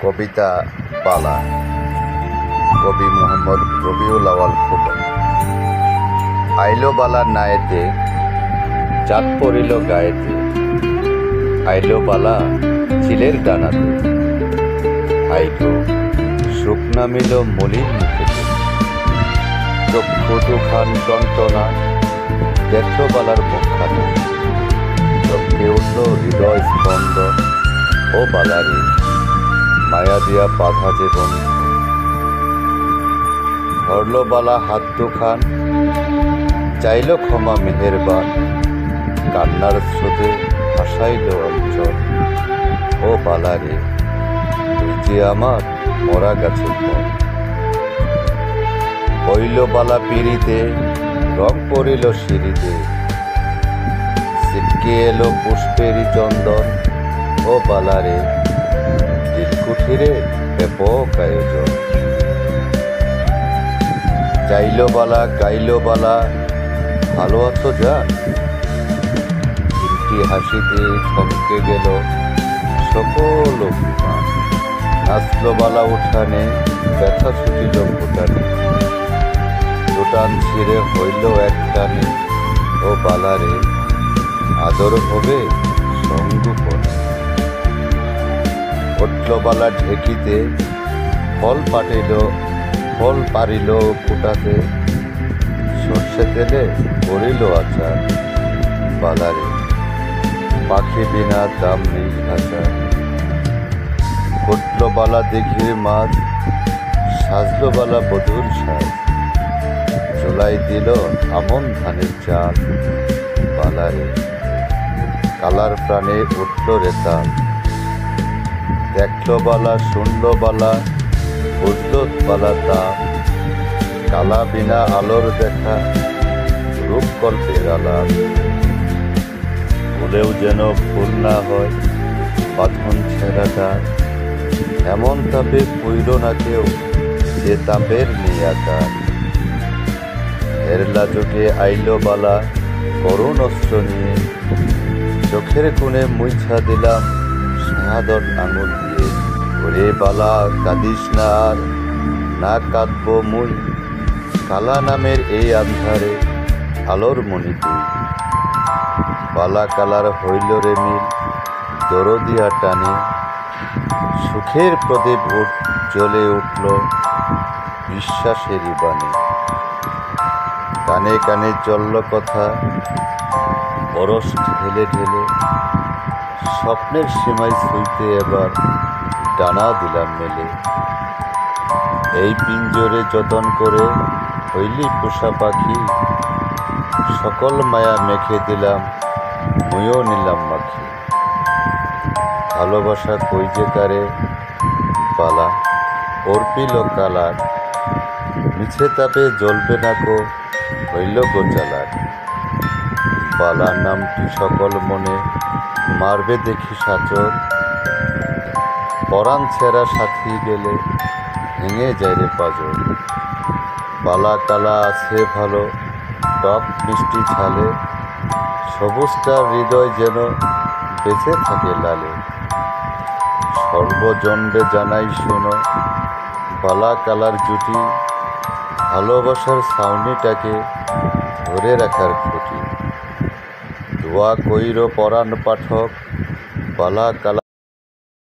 কবিতা বালা, কবি মোহাম্মদ রবিউল আওয়াল খোকন। আইলো বালা নায়েতে, চাঁদ পড়িল গায়েতে, আইলো বালা চিলের ডানাতে, আইলো সুখ নামিল মলিন মুখেতে, চক্ষু দুখান টনটনা, দেখল বালার মুখখানা, চমকে উঠল হৃদয় স্পন্দন, ও বালারে মায়া দিয়া বাধা জীবন। ধরল বালা হাত দুখান, চাইল ক্ষমা মেহেরবান, কান্নার স্রোতে ভাসাইল অঞ্চল, ও বালারে তুই যে আমার মরা গাছের পর। পইল বালা পিড়িতে, রং পড়িল সিঁড়িতে, ছিটকে এলো পুষ্পেরই চন্দন, ও বালারে দিলকুঠিরে ব্যাপক আয়োজন। চাইল বালা গাইল বালা, ভালো আছো জান, চিমটি হাসিতে থমকে গেল সকল অভিমান। নাচল বালা উঠানে, ব্যথা ছুটিল ফুটানে, দুটান ছিঁড়ে হইল একটানে, ও বালারে আদর হবে সঙ্গুপনে। উঠল বালা ঢেকিতে, ফল পারিল ফুটাতে, সর্ষে তেলে করিল আচার, বালারে পাখি বিনা দাম নেই খাঁচার। উঠল বালা দিঘির মাছ, সাজল বালা বধুর সাজ, চোলাই দিল আমন ধানের চাল, বালারে কালার প্রাণে উঠল রেতাল। দেখল বালা শুনল বালা, বুঝল বালা দাম, কালা বিনা আলোর দেখা, রূপকল্পের আলাপ। ভুলেও যেন ভুল না হয় বাঁধন ছেঁড়াটা, এমন তাপে পুইল না কেউ যে তাপের নেই আকার। হেরলা যোগে আইল বালা করুণ অস্ত্র নিয়ে, চোখের কোণে মুইছা দিলাম শাহাদত আঙুল দিয়ে। ওরে বালা কাঁদিস না আর, না কাঁদবো মুই, কালা নামের এই আন্ধারে আলোর মণি তুই। বালা কালার হইল রে মিল দরদিয়া টানে, সুখের প্রদীপ জ্বলে উঠল বিশ্বাসেরই বাণী। কানে কানে চলল কথা পরশ ঢেলে ঢেলে, স্বপ্নের সীমায় ছুঁইতে এবার ডানা দিলাম মেলে। এই পিঞ্জরে যতন করে হইলি পোষা পাখি, সকল মায়া মেখে দিলাম মুইও নিলাম মাখি। ভালোবাসা কই যে কারে বালা, অর্পিল কালার, মিছে তাপে জ্বলবে না কো হইল গোচালার। বালা নামটি সকল মনে মারবে দেখি সাচর, পরাণ ছেঁড়া সাথী গেলে ভেঙে যায় রে পাজর। বালা কালা আছে ভালো, টক মিষ্টি ঝালে, সবুজটার হৃদয় যেন বেঁচে থাকে লালে। সর্বজন্ডে জানাই শোনো, বালা কালার জুটি, ভালোবাসার ছাউনিটাকে ধরে রাখার খুঁটি। দোয়া কইর পরাণ পাঠক, বালা কালা।